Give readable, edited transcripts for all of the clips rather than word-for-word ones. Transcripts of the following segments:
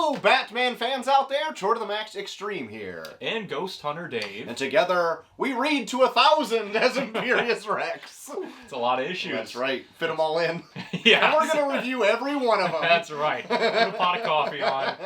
Hello, Batman fans out there, Tour to the Max Extreme here. And Ghost Hunter Dave. And together, we read to 1,000 as Imperius Rex. It's a lot of issues. That's right. Fit them all in. Yeah. And we're going to review every one of them. That's right. Put a pot of coffee on.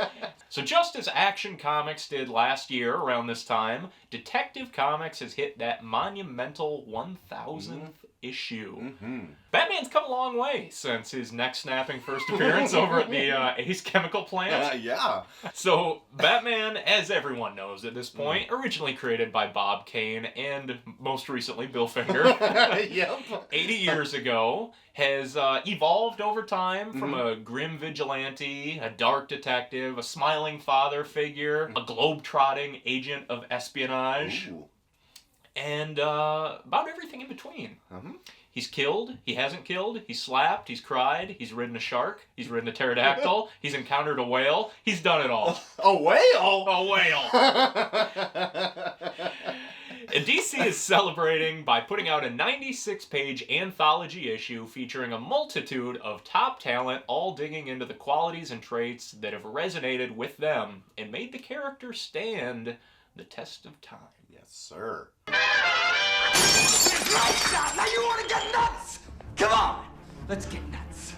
So just as Action Comics did last year around this time, Detective Comics has hit that monumental 1,000th issue. Mm-hmm. Batman's come a long way since his neck-snapping first appearance over at the Ace Chemical Plant. Yeah. So, Batman, as everyone knows at this point, originally created by Bob Kane and most recently Bill Finger, Yep. 80 years ago, has evolved over time from a grim vigilante, a dark detective, a smiling father figure, a globe-trotting agent of espionage, Ooh. and about everything in between. Mm-hmm. He's killed, he hasn't killed, he's slapped, he's cried, he's ridden a shark, he's ridden a pterodactyl, he's encountered a whale, he's done it all. A whale? A whale! And DC is celebrating by putting out a 96-page anthology issue featuring a multitude of top talent, all digging into the qualities and traits that have resonated with them and made the character stand the test of time. Yes, sir. Lights out! Now you want to get nuts? Come on, let's get nuts.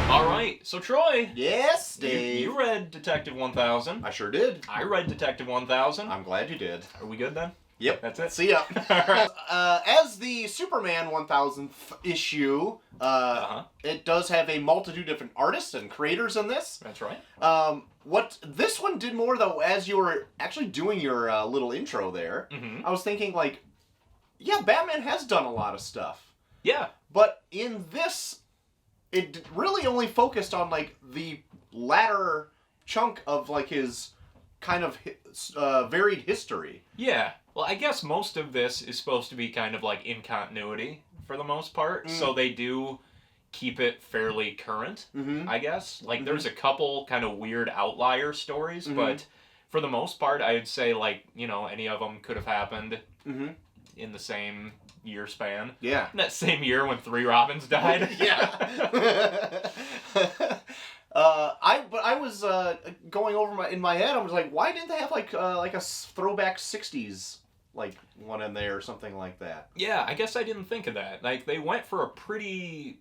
All right, so Troy, Yes, Dave. you read Detective 1000. I sure did. I read Detective 1000. I'm glad you did. Are we good then? Yep. That's it? See ya. Alright. As the Superman 1000th issue, it does have a multitude of different artists and creators in this. That's right. What this one did more, though, as you were actually doing your little intro there, I was thinking, like, yeah, Batman has done a lot of stuff. Yeah. But in this, it really only focused on, like, the latter chunk of, like, his kind of varied history. Yeah. Well, I guess most of this is supposed to be kind of like in continuity for the most part, so they do keep it fairly current, I guess. Like, there's a couple kind of weird outlier stories, but for the most part, I'd say, like, you know, any of them could have happened in the same year span. Yeah. In that same year when 3 Robins died. Yeah. I was going over in my head. I was like, why didn't they have like a throwback '60s like one in there or something like that? Yeah, I guess I didn't think of that. Like, they went for a pretty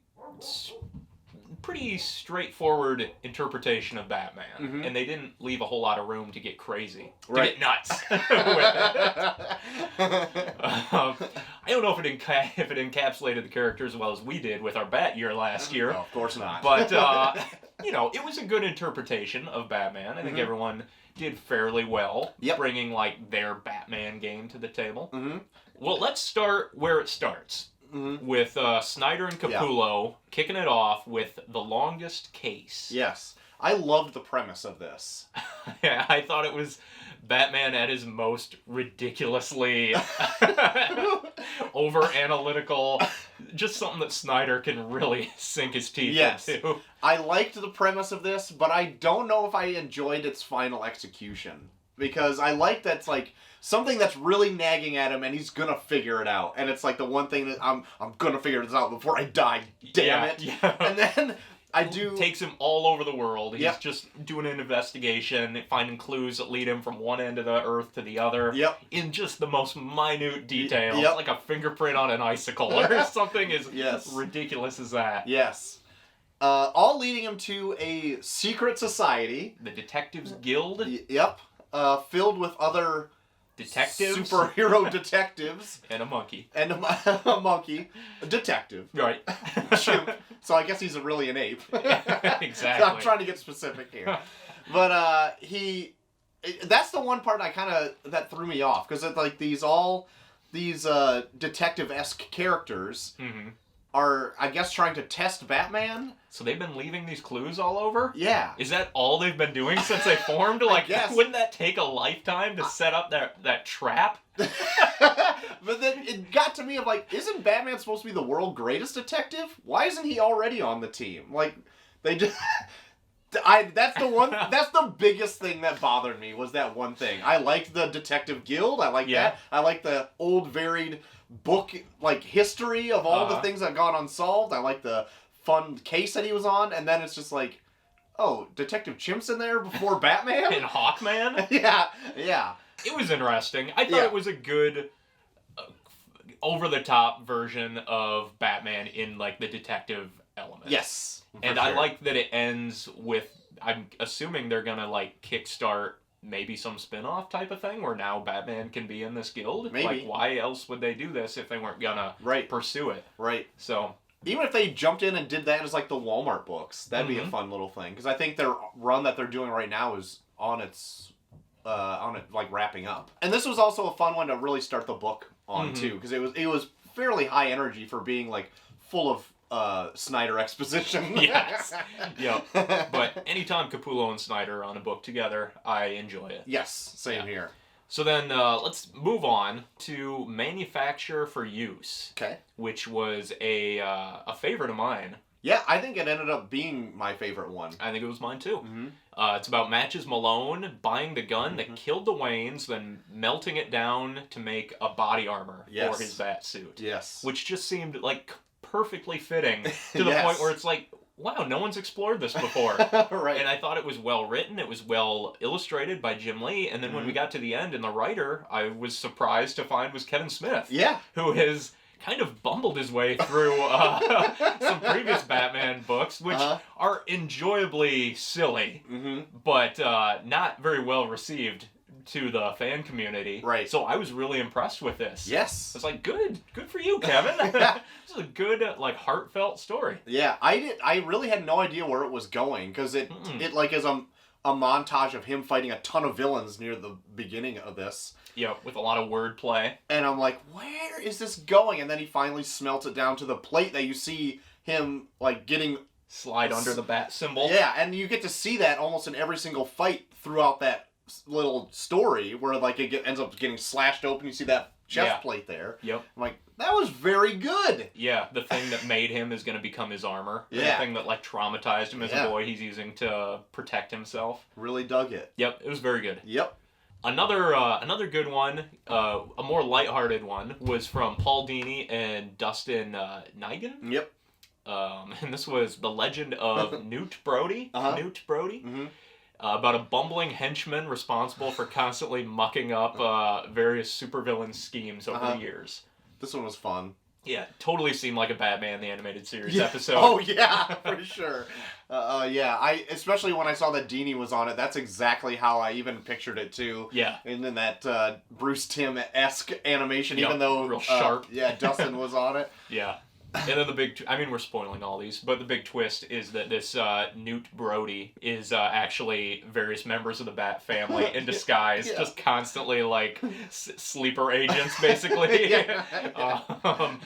straightforward interpreration of Batman, and they didn't leave a whole lot of room to get crazy, to get nuts with it. I don't know if it encapsulated the character as well as we did with our Batyear last year. No, of course not. But, you know, it was a good interpretation of Batman. I think everyone did fairly well, bringing, like, their Batman game to the table. Well, let's start where it starts. With Snyder and Capullo kicking it off with The Longest Case. Yes. I loved the premise of this. Yeah, I thought it was Batman at his most ridiculously over-analytical, just something that Snyder can really sink his teeth into. I liked the premise of this, but I don't know if I enjoyed its final execution. Because I like that's like something that's really nagging at him, and he's gonna figure it out. And it's like the one thing that I'm gonna figure this out before I die. Damn it! Yeah. And then takes him all over the world. He's just doing an investigation, finding clues that lead him from one end of the earth to the other. In just the most minute details, like a fingerprint on an icicle or something as ridiculous as that. Yes. All leading him to a secret society, the Detectives Guild. Filled with other detectives, superhero detectives, and a monkey, a monkey, a detective, right? Shoot. So I guess he's really an ape. Exactly. I'm trying to get specific here, but that's the one part that threw me off, because like these detective-esque characters are, I guess, trying to test Batman. So they've been leaving these clues all over? Yeah. Is that all they've been doing since they formed? Like, wouldn't that take a lifetime to set up that trap? But then it got to me of like, isn't Batman supposed to be the world's greatest detective? Why isn't he already on the team? Like, they just... That's the biggest thing that bothered me was that one thing. I liked the Detective Guild. I like that. I like the old varied book like history of all the things that gone unsolved. I like the fun case that he was on, and then it's just like, oh, Detective Chimp's in there before Batman? And Hawkman? Yeah. It was interesting. I thought it was a good over-the-top version of Batman in, like, the detective element. Yes. And I like that it ends with, I'm assuming they're gonna, like, kickstart maybe some spin-off type of thing where now Batman can be in this guild. Maybe. Like, why else would they do this if they weren't gonna pursue it? Right. So... Even if they jumped in and did that as like the Walmart books, that'd be a fun little thing. Because I think their run that they're doing right now is on it like wrapping up. And this was also a fun one to really start the book on too, because it was fairly high energy for being like full of Snyder exposition. Yes. Yep. But anytime Capullo and Snyder are on a book together, I enjoy it. Yes. Same here. So then let's move on to Manufacture for Use. Okay. Which was a favorite of mine. Yeah, I think it ended up being my favorite one. I think it was mine too. It's about Matches Malone buying the gun that killed the Waynes, then melting it down to make a body armor for his bat suit. Yes. Which just seemed like perfectly fitting to the point where it's like, wow, no one's explored this before. Right. And I thought it was well written, it was well illustrated by Jim Lee, and then when we got to the end and the writer, I was surprised to find was Kevin Smith. Yeah. Who has kind of bumbled his way through some previous Batman books, which are enjoyably silly, but not very well received to the fan community. Right. So I was really impressed with this. Yes. I was like, good for you, Kevin. This is a good, like, heartfelt story. Yeah, I really had no idea where it was going, because it like is a montage of him fighting a ton of villains near the beginning of this. Yeah, with a lot of wordplay. And I'm like, where is this going? And then he finally smelts it down to the plate that you see him, like, getting... Slide under the bat symbol. Yeah, and you get to see that almost in every single fight throughout that little story, where, like, ends up getting slashed open. You see that chest plate there. Yep. I'm like, that was very good. Yeah, the thing that made him is going to become his armor. Yeah. The thing that, like, traumatized him as a boy he's using to protect himself. Really dug it. Yep, it was very good. Yep. Another good one, a more lighthearted one, was from Paul Dini and Dustin Nigan. Yep. And this was The Legend of Newt Brody. Newt Brody. Mm-hmm. About a bumbling henchman responsible for constantly mucking up various supervillain schemes over the years. This one was fun. Yeah, totally seemed like a Batman the Animated Series episode. Oh yeah, for sure. Yeah, especially when I saw that Dini was on it. That's exactly how I even pictured it too. Yeah. And then that Bruce Timm-esque animation, even though real sharp. Dustin was on it. Yeah. And then the big... I mean, we're spoiling all these, but the big twist is that this Newt Brody is actually various members of the Bat family in disguise, just constantly, like, sleeper agents, basically.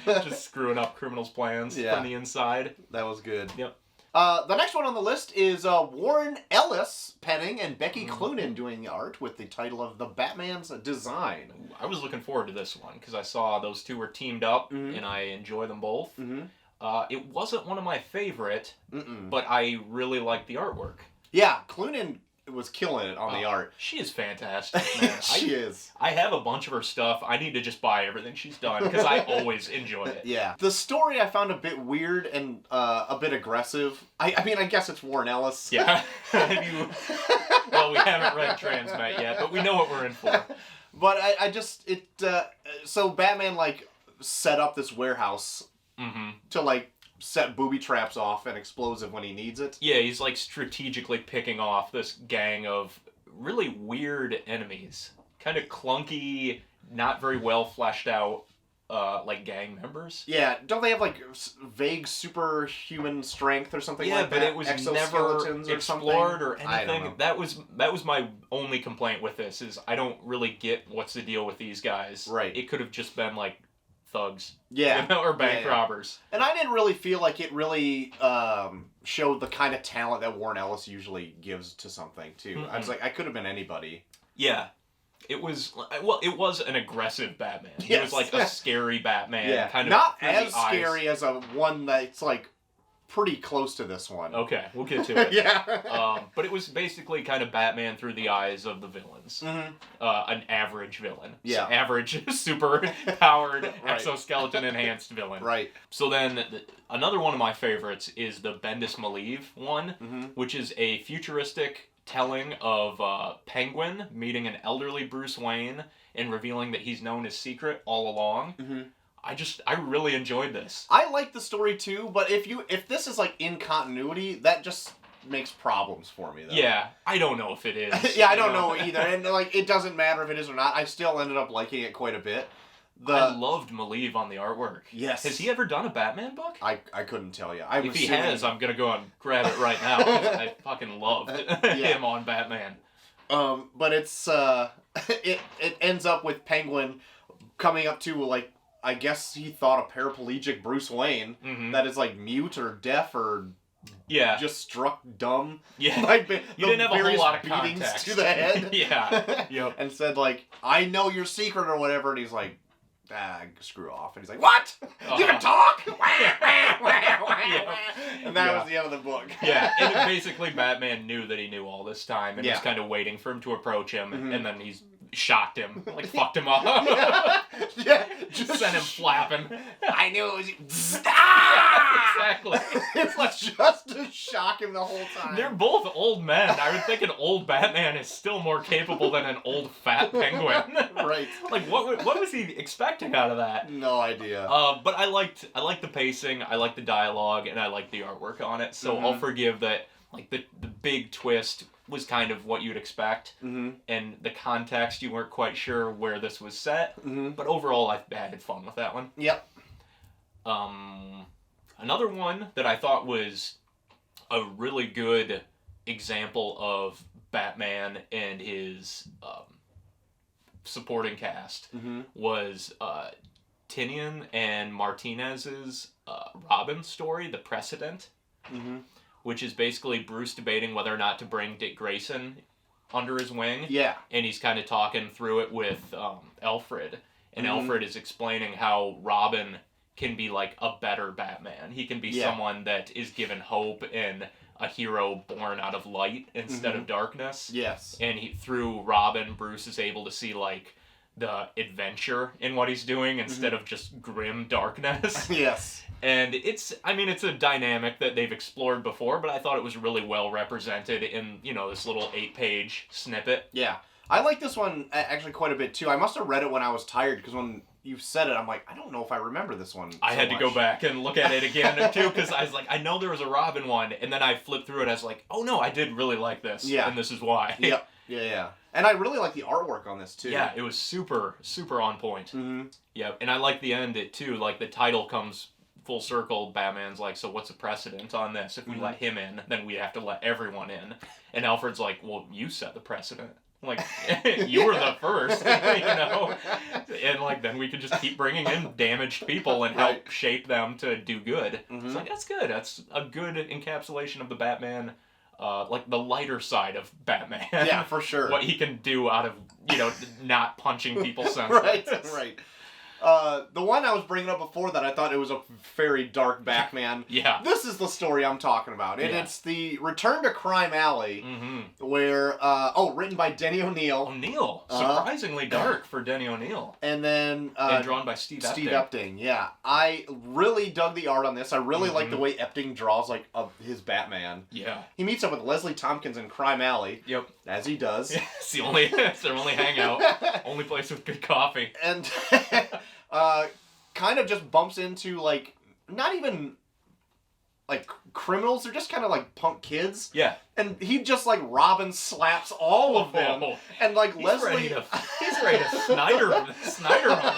Just screwing up criminals' plans from the inside. That was good. Yep. The next one on the list is Warren Ellis penning and Becky Cloonan doing the art with the title of The Batman's Design. I was looking forward to this one because I saw those two were teamed up and I enjoy them both. It wasn't one of my favorite, but I really liked the artwork. Yeah, Cloonan was killing it on the art. She is fantastic, man. She is. I have a bunch of her stuff. I need to just buy everything she's done because I always enjoy it. Yeah. The story I found a bit weird and a bit aggressive. I mean, I guess it's Warren Ellis. Yeah. Well, we haven't read Transmet yet, but we know what we're in for. But so Batman, like, set up this warehouse to, like, set booby traps off and explosive when he needs it. Yeah, he's like strategically picking off this gang of really weird enemies. Kind of clunky, not very well fleshed out, like gang members. Yeah, don't they have like vague superhuman strength or something like that? Yeah, but it was never explored or anything. I don't know. That was my only complaint with this, is I don't really get what's the deal with these guys. Right. It could have just been like thugs. Yeah. Or bank robbers. And I didn't really feel like it really showed the kind of talent that Warren Ellis usually gives to something, too. I was like, I could have been anybody. Yeah. It was an aggressive Batman. Yes. It was like a scary Batman. Yeah. Kind of not as scary as a one that's like pretty close to this one. Okay, we'll get to it. Yeah. But it was basically kind of Batman through the eyes of the villains. An average villain. Yeah. Average, super powered, exoskeleton enhanced villain. Right. So then, another one of my favorites is the Bendis Maleev one, which is a futuristic telling of Penguin meeting an elderly Bruce Wayne and revealing that he's known his secret all along. I really enjoyed this. I like the story too, but if this is like in continuity, that just makes problems for me though. Yeah, I don't know if it is. Yeah, I don't know either. And like it doesn't matter if it is or not. I still ended up liking it quite a bit. I loved Maleev on the artwork. Yes. Has he ever done a Batman book? I couldn't tell you. If he has, I'm gonna go and grab it right now. 'Cause I fucking loved him on Batman. But it's it ends up with Penguin coming up to like I guess he thought a paraplegic Bruce Wayne that is like mute or deaf or just struck dumb. Yeah. Like You didn't have a whole lot of beatings context. to the head. Yeah. Yep. And said like, I know your secret or whatever, and he's like, screw off. And he's like, what? You can talk? And that was the end of the book. Yeah, and basically Batman knew that he knew all this time and was kind of waiting for him to approach him, and then he's shocked him, like fucked him up. Just sent him flapping. I knew it was you. Exactly. It's like just to shock him the whole time. They're both old men. I would think an old Batman is still more capable than an old fat Penguin. Right. Like what was he expecting out of that? No idea. But I liked the pacing, I liked the dialogue, and I liked the artwork on it. So I'll forgive that. Like the big twist was kind of what you'd expect, and the context you weren't quite sure where this was set. But overall, I had fun with that one. Yep. Another one that I thought was a really good example of Batman and his supporting cast was Tinian and Martinez's Robin story, The Precedent. Which is basically Bruce debating whether or not to bring Dick Grayson under his wing. Yeah. And he's kind of talking through it with Alfred. And Alfred is explaining how Robin can be like a better Batman. He can be someone that is given hope and a hero born out of light instead of darkness. Yes. And through Robin, Bruce is able to see like the adventure in what he's doing instead of just grim darkness. Yes. And it's a dynamic that they've explored before, but I thought it was really well represented in, this little 8-page snippet. Yeah. I like this one actually quite a bit too. I must have read it when I was tired, because when you said it, I'm like, I don't know if I remember this one. I had to go back and look at it again too, because I was like, I know there was a Robin one, and then I flipped through it, I was like, oh no, I did really like this, and this is why. Yep. Yeah. And I really like the artwork on this too. Yeah, it was super, super on point. Yeah, and I like the end too, like the title comes full circle. Batman's like, so what's the precedent on this? If we let him in, then we have to let everyone in. And Alfred's like, well, you set the precedent. Like, you were the first, And like, then we could just keep bringing in damaged people and help shape them to do good. It's like, that's good. That's a good encapsulation of the Batman, like the lighter side of Batman. Yeah, for sure. What he can do out of, not punching people senseless. Right. The one I was bringing up before that, I thought it was a very dark Batman. Yeah. This is the story I'm talking about. And it's the Return to Crime Alley, where, written by Denny O'Neil. Surprisingly dark for Denny O'Neil. And then... and drawn by Steve Epting, yeah. I really dug the art on this. I really like the way Epting draws, like, of his Batman. Yeah. He meets up with Leslie Tompkins in Crime Alley. Yep. As he does. Yeah, it's their only hangout. Only place with good coffee. And... kind of just bumps into, like, not even, like, criminals. They're just kind of, like, punk kids. Yeah. And he just, like, Robin slaps all of them. And, like, he's Leslie... He's ready to Snyder him.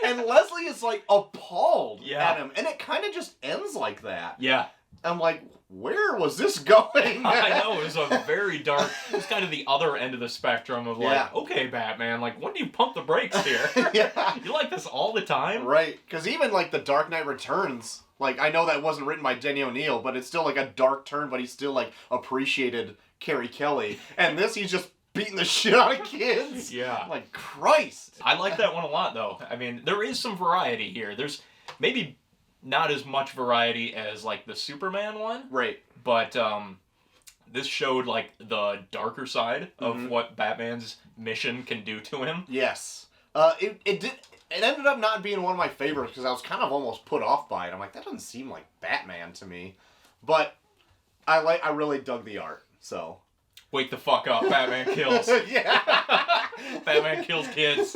And Leslie is, like, appalled at him. And it kind of just ends like that. Yeah. I'm like, where was this going? I know, it was a very dark... It was kind of the other end of the spectrum of like, okay, Batman, like, when do you pump the brakes here? You like this all the time? Right, because even, like, The Dark Knight Returns, like, I know that wasn't written by Denny O'Neil, but it's still, like, a dark turn, but he still, like, appreciated Carrie Kelly. And this, he's just beating the shit out of kids. Yeah. I'm like, Christ! I like that one a lot, though. I mean, there is some variety here. There's maybe not as much variety as, like, the Superman one. Right. But, this showed, like, the darker side of what Batman's mission can do to him. Yes. It ended up not being one of my favorites because I was kind of almost put off by it. I'm like, that doesn't seem like Batman to me. But I really dug the art, so. Wake the fuck up, Batman kills. Yeah. Batman kills kids.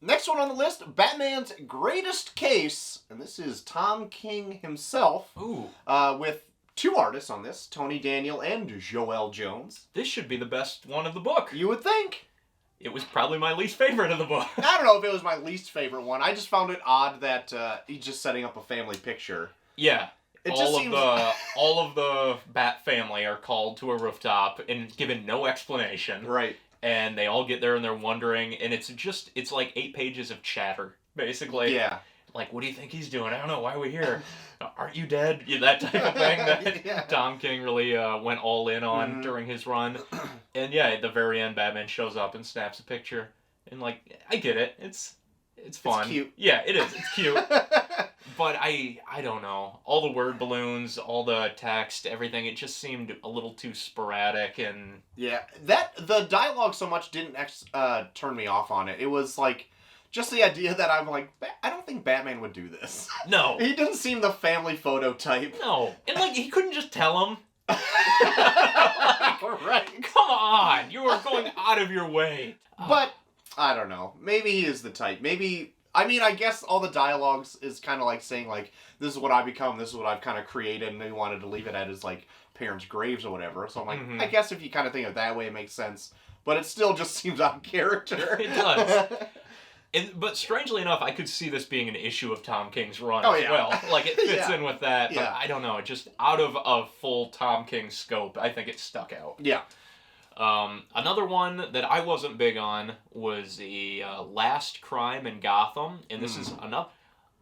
Next one on the list, Batman's Greatest Case, and this is Tom King himself. Ooh. With 2 artists on this, Tony Daniel and Joel Jones. This should be the best one of the book. You would think. It was probably my least favorite of the book. I don't know if it was my least favorite one. I just found it odd that he's just setting up a family picture. Yeah. It all just of seems... all of the Bat family are called to a rooftop and given no explanation. Right. And they all get there and they're wondering, and it's like 8 pages of chatter, basically. Yeah. Like, what do you think he's doing? I don't know. Why are we here? Aren't you dead? Yeah, that type of thing that Tom King really went all in on during his run. And yeah, at the very end, Batman shows up and snaps a picture. And like, I get it. It's fun. It's cute. Yeah, it is. It's cute. But I don't know. All the word balloons, all the text, everything, it just seemed a little too sporadic and... Yeah, the dialogue so much didn't turn me off on it. It was like... Just the idea that I'm like, I don't think Batman would do this. No. He doesn't seem the family photo type. No. And, like, he couldn't just tell him. Right. Come on. You are going out of your way. But, I don't know. Maybe he is the type. Maybe, I mean, I guess all the dialogues is kind of like saying, like, this is what I become, this is what I've kind of created, and they wanted to leave it at his, like, parents' graves or whatever. So I'm like, I guess if you kind of think of it that way, it makes sense. But it still just seems out of character. It does. But strangely enough, I could see this being an issue of Tom King's run as well. Like, it fits in with that, but I don't know. It just, out of a full Tom King scope, I think it stuck out. Yeah. Another one that I wasn't big on was the Last Crime in Gotham, and this is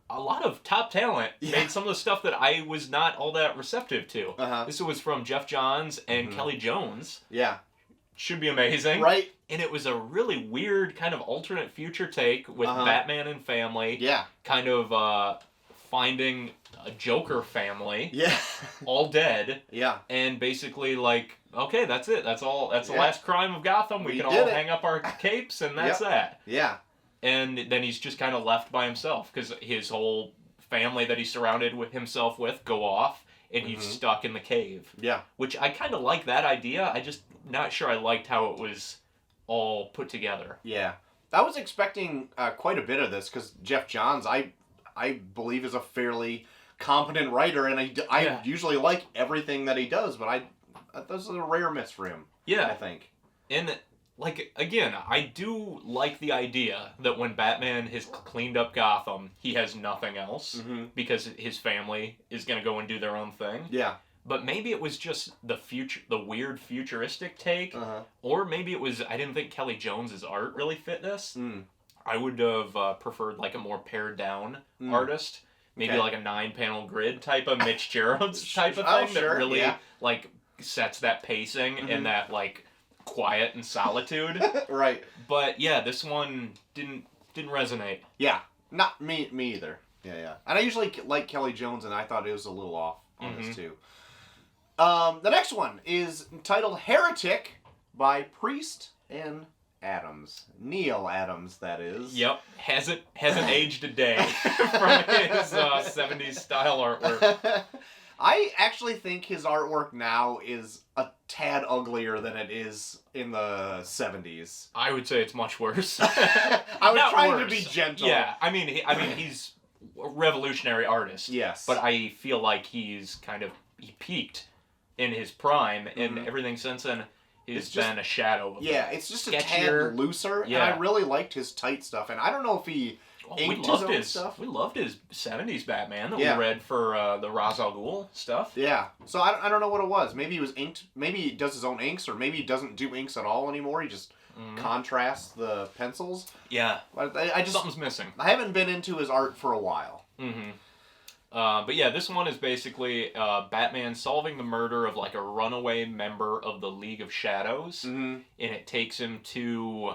a lot of top talent made some of the stuff that I was not all that receptive to. This was from Jeff Johns and Kelly Jones. Yeah. Should be amazing. Right. And it was a really weird kind of alternate future take with Batman and family. Yeah. Kind of finding a Joker family. Yeah. All dead. Yeah. And basically like, okay, that's it. That's all. That's the last crime of Gotham. We can all hang up our capes and that's that. Yeah. And then he's just kind of left by himself because his whole family that he's surrounded with himself with go off and he's stuck in the cave. Yeah. Which I kind of like that idea. I just not sure I liked how it was all put together. Yeah. I was expecting quite a bit of this because Jeff Johns, I believe, is a fairly competent writer, and I usually like everything that he does, but this is a rare miss for him. Yeah. I think. And, like, again, I do like the idea that when Batman has cleaned up Gotham, he has nothing else because his family is going to go and do their own thing. Yeah. But maybe it was just the weird futuristic take, or maybe it was, I didn't think Kelly Jones's art really fit this. I would have preferred like a more pared down artist, maybe like a 9-panel grid type of Mitch Gerads type of thing that really like sets that pacing and that like quiet and solitude. Right. But yeah, this one didn't resonate. Yeah, not me either. Yeah. And I usually like Kelly Jones, and I thought it was a little off on this too. The next one is entitled Heretic by Priest and Adams. Neil Adams, that is. Yep. Hasn't aged a day from his 70s style artwork. I actually think his artwork now is a tad uglier than it is in the 70s. I would say it's much worse. I was trying to be gentle. Yeah, I mean he's a revolutionary artist. Yes. But I feel like he peaked in his prime, and everything since then has been a shadow of it's just a tad looser, and I really liked his tight stuff, and I don't know if he inked his own stuff. We loved his 70s Batman that we read for the Ra's al Ghul stuff. Yeah, so I don't know what it was. Maybe he was inked, maybe he does his own inks, or maybe he doesn't do inks at all anymore. He just contrasts the pencils. Yeah. But something's missing. I haven't been into his art for a while. But yeah, this one is basically Batman solving the murder of like a runaway member of the League of Shadows, and it takes him to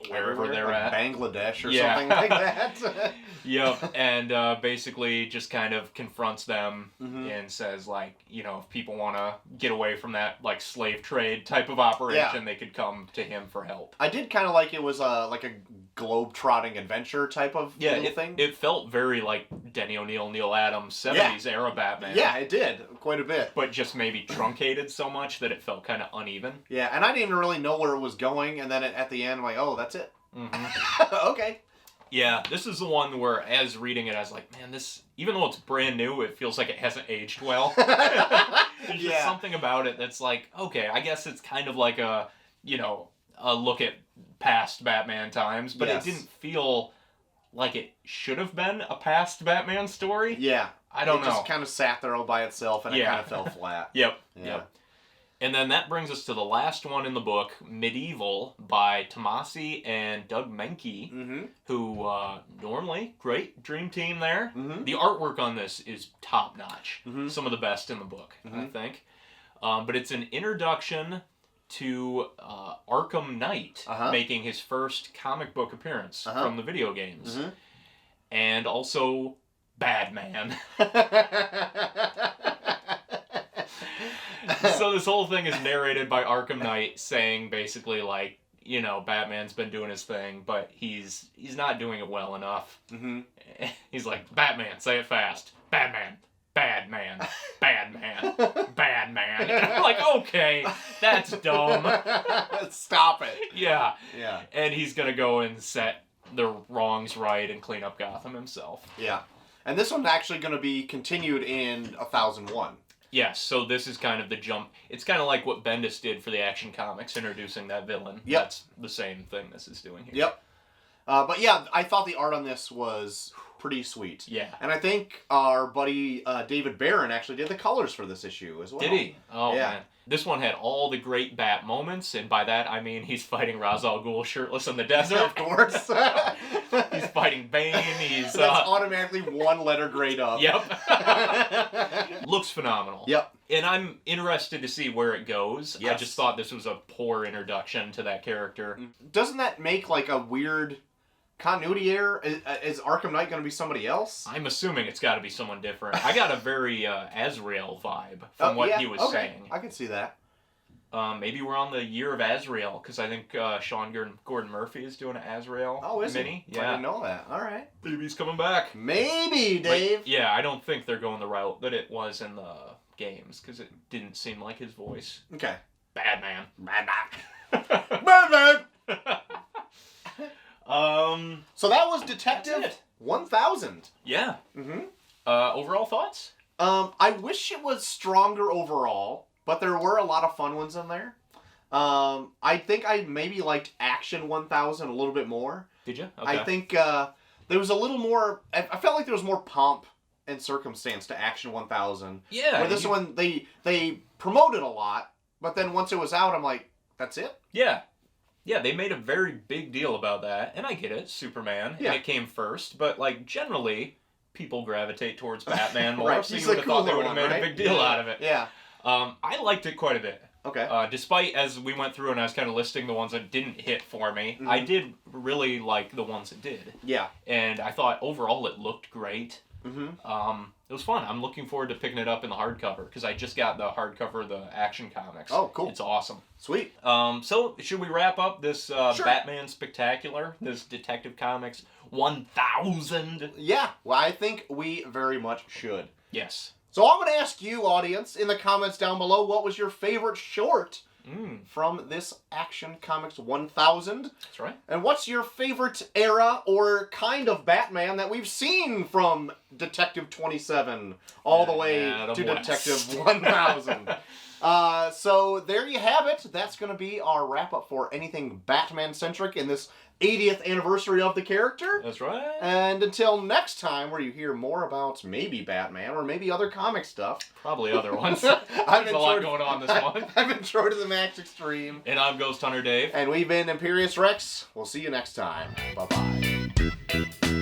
wherever they're like at. Bangladesh or Yeah. something like that. Yep, and basically just kind of confronts them Mhm. and says, like, you know, if people want to get away from that, like, slave trade type of operation, they could come to him for help. I did kind of like it was like a globe-trotting adventure type of little thing. It felt very like Denny O'Neil, Neil Adams, 70s era Batman. Yeah, it did. Quite a bit. But just maybe truncated so much that it felt kind of uneven. Yeah, and I didn't even really know where it was going, and then at the end, I'm like, oh, that's it. Mm-hmm. Okay. Yeah, this is the one where, as reading it, I was like, man, this, even though it's brand new, it feels like it hasn't aged well. There's just something about it that's like, okay, I guess it's kind of like a, you know, a look at past Batman times, but it didn't feel like it should have been a past Batman story. Yeah. I don't know. It just kind of sat there all by itself, and it kind of fell flat. Yep. Yeah. Yep. And then that brings us to the last one in the book, Medieval, by Tomasi and Doug Menke, who normally, great dream team there. The artwork on this is top-notch. Some of the best in the book, I think. But it's an introduction to Arkham Knight making his first comic book appearance from the video games. And also Batman. So this whole thing is narrated by Arkham Knight saying basically like, you know, Batman's been doing his thing, but he's not doing it well enough. He's like, Batman, say it fast. Batman. Bad man. Bad man. Bad man. And I'm like, okay, that's dumb. Stop it. Yeah. Yeah. And he's going to go and set the wrongs right and clean up Gotham himself. Yeah. And this one's actually going to be continued in 1001. Yes, so this is kind of the jump. It's kind of like what Bendis did for the Action Comics, introducing that villain. Yep. That's the same thing this is doing here. Yep. But yeah, I thought the art on this was pretty sweet. Yeah. And I think our buddy David Barron actually did the colors for this issue as well. Did he? Oh, yeah. man. This one had all the great Bat moments, and by that I mean he's fighting Ra's al Ghul shirtless in the desert. Of course. He's fighting Bane. That's automatically one letter grade up. Yep. Looks phenomenal. Yep. And I'm interested to see where it goes. Yes. I just thought this was a poor introduction to that character. Doesn't that make like a weird continuity error? Is Arkham Knight going to be somebody else? I'm assuming it's got to be someone different. I got a very Azrael vibe from what he was saying. I can see that. Maybe we're on the year of Azrael, because I think Sean Gordon Murphy is doing an Azrael mini. Yeah. I didn't know that. All right. Maybe he's coming back. Maybe, Dave. But, yeah, I don't think they're going the route that it was in the games, because it didn't seem like his voice. Okay. Batman. Batman! So that was That's Detective it. 1000. Yeah. Overall thoughts? I wish it was stronger overall, but there were a lot of fun ones in there. I think I maybe liked Action 1000 a little bit more. Did you? Okay. I think there was a little more... I felt like there was more pomp and circumstance to Action 1000. Yeah. Where this one, they promoted a lot, but then once it was out, I'm like, that's it? Yeah. Yeah, they made a very big deal about that, and I get it, Superman, and it came first, but, like, generally, people gravitate towards Batman more, so you would have thought they would have made a big deal out of it. Yeah. I liked it quite a bit. Okay. Despite, as we went through and I was kind of listing the ones that didn't hit for me, I did really like the ones that did. Yeah. And I thought, overall, it looked great. It was fun. I'm looking forward to picking it up in the hardcover, because I just got the hardcover of the Action Comics. Oh, cool. It's awesome. Sweet. So, should we wrap up this Sure. Batman Spectacular, this Detective Comics 1000? Yeah, well, I think we very much should. Yes. So I'm going to ask you, audience, in the comments down below, what was your favorite short from this Action Comics 1000? That's right. And what's your favorite era or kind of Batman that we've seen from Detective 27 all the way to Detective 1000? So there you have it. That's going to be our wrap-up for anything Batman-centric in this 80th anniversary of the character. That's right. And until next time, where you hear more about maybe Batman or maybe other comic stuff. Probably other ones. There's a lot going on this month. I've been Troy to the Max Extreme. And I'm Ghost Hunter Dave. And we've been Imperius Rex. We'll see you next time. Bye-bye.